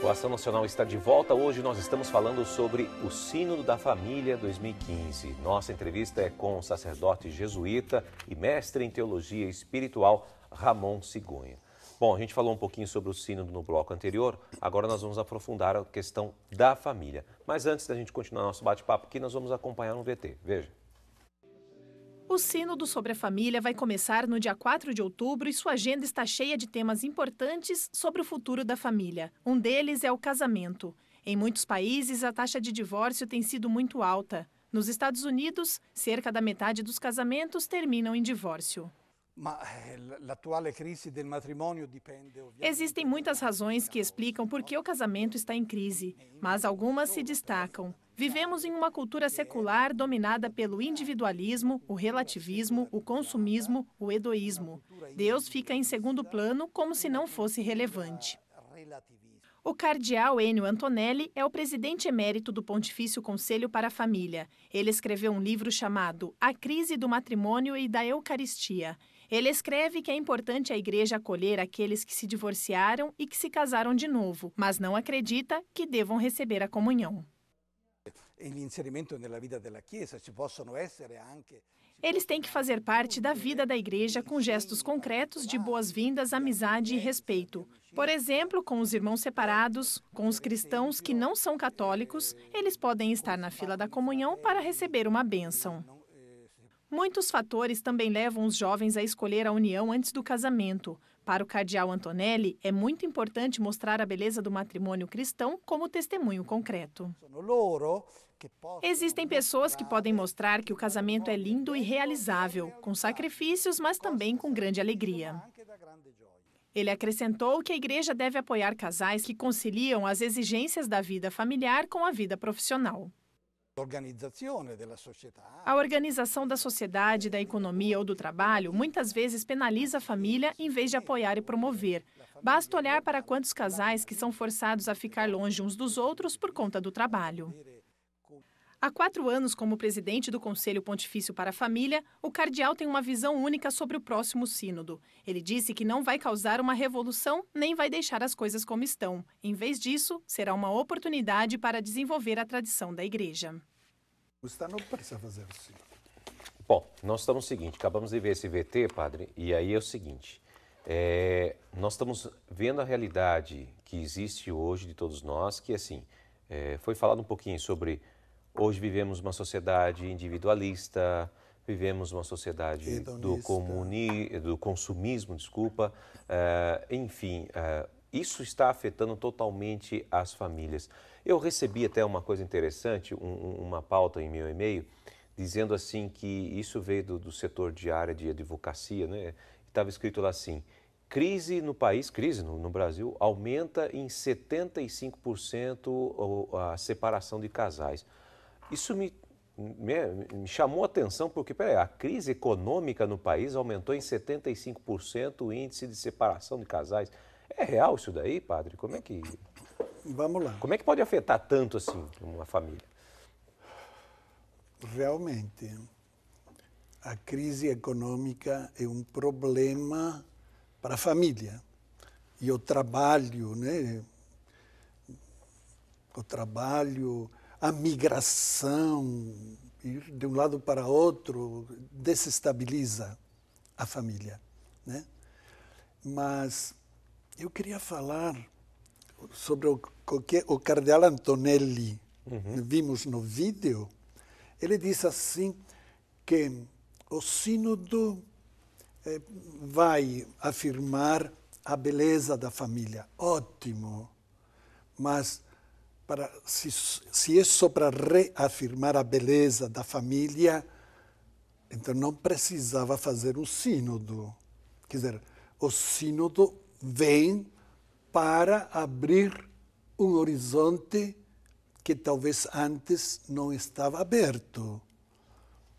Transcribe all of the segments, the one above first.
O Ação Nacional está de volta. Hoje nós estamos falando sobre o Sínodo da Família 2015. Nossa entrevista é com o sacerdote jesuíta e mestre em teologia espiritual, Ramon Sigonha. Bom, a gente falou um pouquinho sobre o Sínodo no bloco anterior, agora nós vamos aprofundar a questão da família. Mas antes da gente continuar nosso bate-papo aqui, nós vamos acompanhar um VT. Veja. O Sínodo sobre a Família vai começar no dia 4 de outubro e sua agenda está cheia de temas importantes sobre o futuro da família. Um deles é o casamento. Em muitos países, a taxa de divórcio tem sido muito alta. Nos Estados Unidos, cerca da metade dos casamentos terminam em divórcio. Existem muitas razões que explicam por que o casamento está em crise, mas algumas se destacam. Vivemos em uma cultura secular dominada pelo individualismo, o relativismo, o consumismo, o hedoísmo. Deus fica em segundo plano como se não fosse relevante. O cardeal Ennio Antonelli é o presidente emérito do Pontifício Conselho para a Família. Ele escreveu um livro chamado A Crise do Matrimônio e da Eucaristia. Ele escreve que é importante a Igreja acolher aqueles que se divorciaram e que se casaram de novo, mas não acredita que devam receber a comunhão. Eles têm que fazer parte da vida da Igreja com gestos concretos de boas-vindas, amizade e respeito. Por exemplo, com os irmãos separados, com os cristãos que não são católicos, eles podem estar na fila da comunhão para receber uma bênção. Muitos fatores também levam os jovens a escolher a união antes do casamento. Para o cardeal Antonelli, é muito importante mostrar a beleza do matrimônio cristão como testemunho concreto. Existem pessoas que podem mostrar que o casamento é lindo e realizável, com sacrifícios, mas também com grande alegria. Ele acrescentou que a Igreja deve apoiar casais que conciliam as exigências da vida familiar com a vida profissional. A organização da sociedade, da economia ou do trabalho muitas vezes penaliza a família em vez de apoiar e promover. Basta olhar para quantos casais que são forçados a ficar longe uns dos outros por conta do trabalho. Há 4 anos, como presidente do Conselho Pontifício para a Família, o cardeal tem uma visão única sobre o próximo sínodo. Ele disse que não vai causar uma revolução nem vai deixar as coisas como estão. Em vez disso, será uma oportunidade para desenvolver a tradição da Igreja. Não precisa fazer assim. Bom, nós estamos no seguinte, acabamos de ver esse VT, padre, e aí é o seguinte, nós estamos vendo a realidade que existe hoje de todos nós, que assim, foi falado um pouquinho sobre... Hoje vivemos uma sociedade individualista, vivemos uma sociedade do consumismo, desculpa. Enfim, isso está afetando totalmente as famílias. Eu recebi até uma coisa interessante, uma pauta em meu e-mail, dizendo assim que isso veio do setor de área de advocacia, né? Estava escrito lá assim, crise no país, crise no Brasil, aumenta em 75% a separação de casais. Isso me chamou a atenção porque, peraí, a crise econômica no país aumentou em 75% o índice de separação de casais. É real isso daí, padre? Como é que... Vamos lá. Como é que pode afetar tanto assim uma família? Realmente, a crise econômica é um problema para a família. E o trabalho, né? O trabalho... A migração, ir de um lado para outro, desestabiliza a família, né? Mas eu queria falar sobre o que o cardeal Antonelli, vimos no vídeo. Ele diz assim que o sínodo vai afirmar a beleza da família. Ótimo, mas... se é só para reafirmar a beleza da família, então não precisava fazer um sínodo. Quer dizer, o sínodo vem para abrir um horizonte que talvez antes não estava aberto.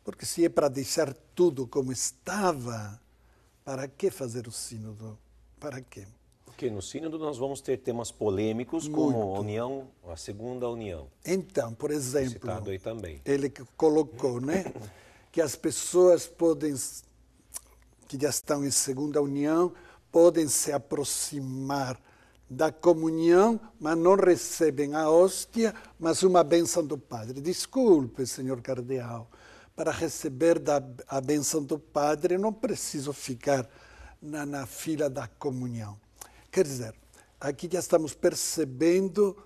Porque se é para deixar tudo como estava, para que fazer o sínodo? Para quê? Porque no sínodo nós vamos ter temas polêmicos como a união, a segunda união. Então, por exemplo, citado aí também. Ele colocou, né, que as pessoas podem, que já estão em segunda união, podem se aproximar da comunhão, mas não recebem a hóstia, mas uma bênção do padre. Desculpe, senhor cardeal, para receber a bênção do padre não preciso ficar na fila da comunhão. Quer dizer, aqui já estamos percebendo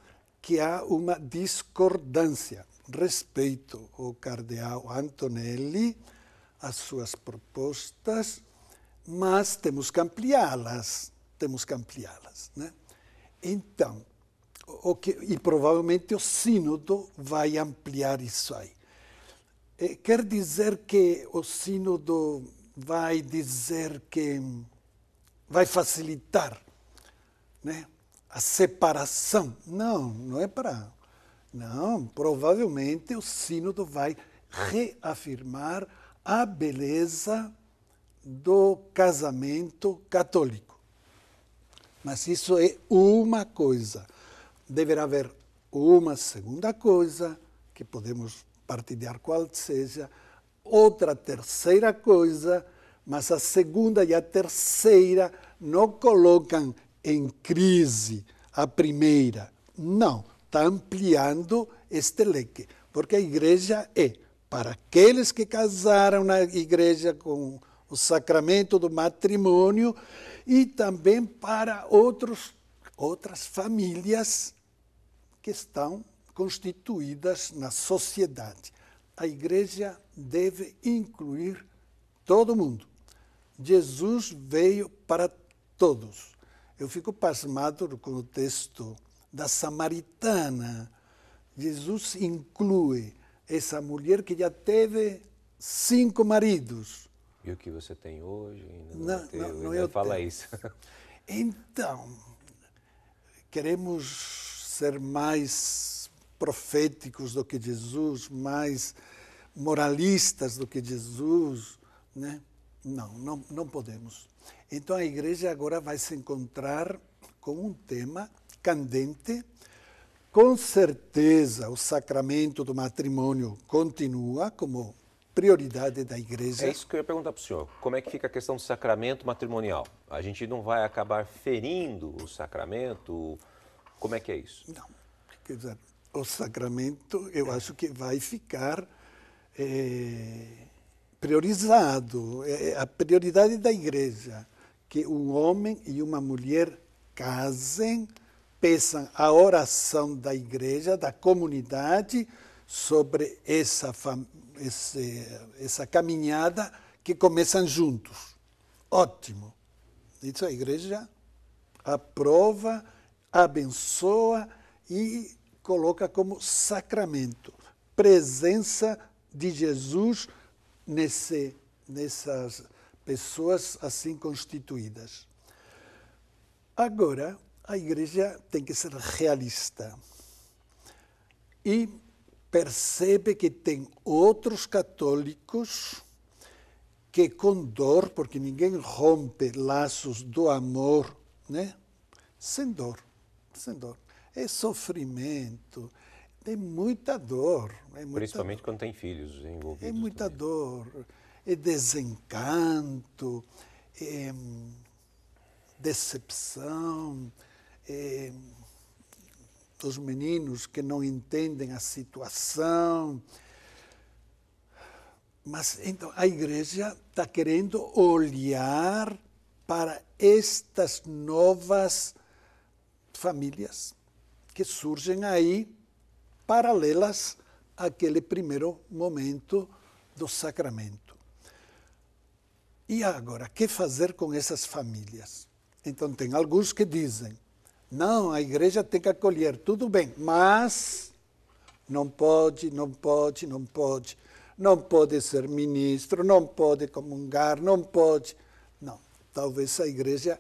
que há uma discordância. Respeito ao cardeal Antonelli, as suas propostas, mas temos que ampliá-las. Né? Então, e provavelmente o sínodo vai ampliar isso aí. Quer dizer que o sínodo vai dizer que vai facilitar, né, a separação? Não é para... Não, provavelmente o sínodo vai reafirmar a beleza do casamento católico. Mas isso é uma coisa. Deverá haver uma segunda coisa, que podemos partilhar qual seja, outra terceira coisa, mas a segunda e a terceira não colocam em crise a primeira. Não, está ampliando este leque, porque a igreja é para aqueles que casaram na igreja com o sacramento do matrimônio e também para outras famílias que estão constituídas na sociedade. A igreja deve incluir todo mundo. Jesus veio para todos. Eu fico pasmado com o texto da Samaritana. Jesus inclui essa mulher que já teve 5 maridos. E o que você tem hoje? Não eu falo isso. Então, queremos ser mais proféticos do que Jesus, mais moralistas do que Jesus, né? Não podemos. Então a igreja agora vai se encontrar com um tema candente. Com certeza o sacramento do matrimônio continua como prioridade da igreja. É isso que eu ia perguntar para o senhor. Como é que fica a questão do sacramento matrimonial? A gente não vai acabar ferindo o sacramento? Como é que é isso? Não. Quer dizer, o sacramento eu acho que vai ficar priorizado. É a prioridade da igreja, que um homem e uma mulher casem, peçam a oração da igreja, da comunidade, sobre essa caminhada que começam juntos. Ótimo. Isso a igreja aprova, abençoa e coloca como sacramento. Presença de Jesus nessas pessoas assim constituídas. Agora, a igreja tem que ser realista e percebe que tem outros católicos que com dor, porque ninguém rompe laços do amor, né? Sem dor. É sofrimento, é muita dor. Principalmente quando tem filhos envolvidos. É muita também. dor, é desencanto, é decepção, os meninos que não entendem a situação. Mas então a igreja está querendo olhar para estas novas famílias que surgem aí, paralelas àquele primeiro momento do sacramento. E agora, o que fazer com essas famílias? Então, tem alguns que dizem, não, a igreja tem que acolher, tudo bem, mas não pode ser ministro, não pode comungar, não pode. Não, talvez a igreja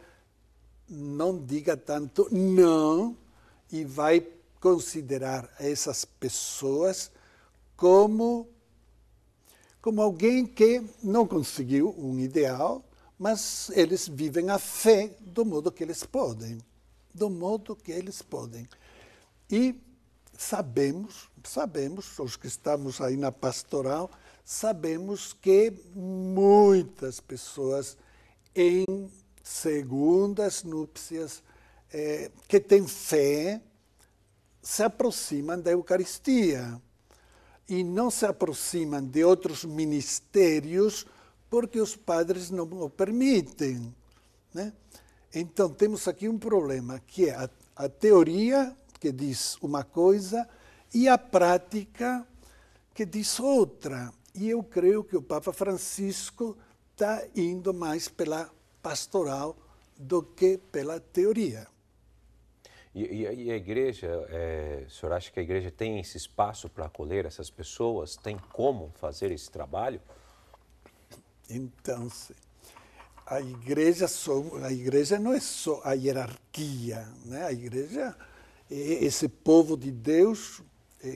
não diga tanto não e vai considerar essas pessoas como alguém que não conseguiu um ideal, mas eles vivem a fé do modo que eles podem. E sabemos, os que estamos aí na pastoral, sabemos que muitas pessoas em segundas núpcias que têm fé se aproximam da Eucaristia e não se aproximam de outros ministérios porque os padres não o permitem, né? Então, temos aqui um problema, que é a teoria, que diz uma coisa, e a prática, que diz outra. E eu creio que o Papa Francisco está indo mais pela pastoral do que pela teoria. E a igreja, o senhor acha que a igreja tem esse espaço para acolher essas pessoas? Tem como fazer esse trabalho? Então, a igreja não é só a hierarquia, né? A igreja é esse povo de Deus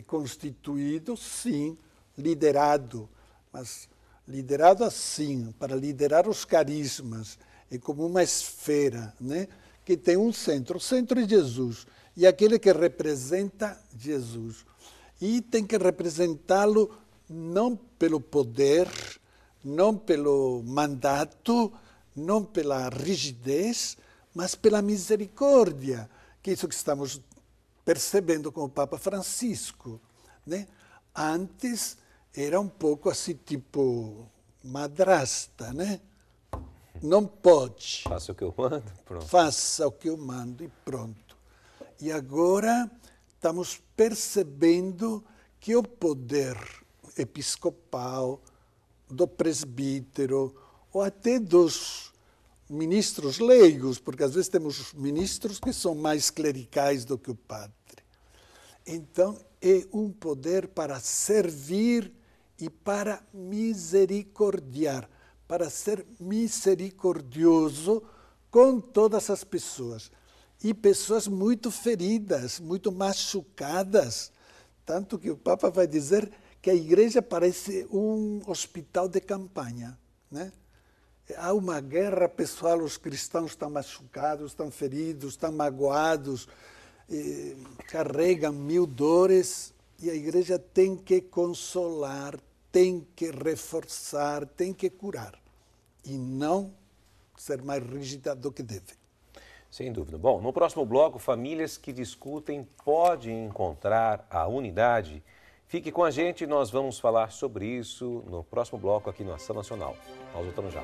constituído, sim, liderado, mas liderado assim, para liderar os carismas, é como uma esfera, né? Que tem um centro. O centro é Jesus, e aquele que representa Jesus. E tem que representá-lo não pelo poder, não pelo mandato, não pela rigidez, mas pela misericórdia, que é isso que estamos percebendo com o Papa Francisco, né? Antes era um pouco assim, tipo madrasta, né? Não pode. Faça o que eu mando, pronto. Faça o que eu mando e pronto. E agora estamos percebendo que o poder episcopal, do presbítero, ou até dos ministros leigos, porque às vezes temos ministros que são mais clericais do que o padre. Então, é um poder para servir e para misericordiar, para ser misericordioso com todas as pessoas. E pessoas muito feridas, muito machucadas. Tanto que o Papa vai dizer que a igreja parece um hospital de campanha, né? Há uma guerra pessoal, os cristãos estão machucados, estão feridos, estão magoados, carregam 1000 dores, e a igreja tem que consolar, tem que reforçar, tem que curar, e não ser mais rígida do que deve. Sem dúvida. Bom, no próximo bloco, famílias que discutem podem encontrar a unidade. Fique com a gente, nós vamos falar sobre isso no próximo bloco aqui no Ação Nacional. Nós voltamos já.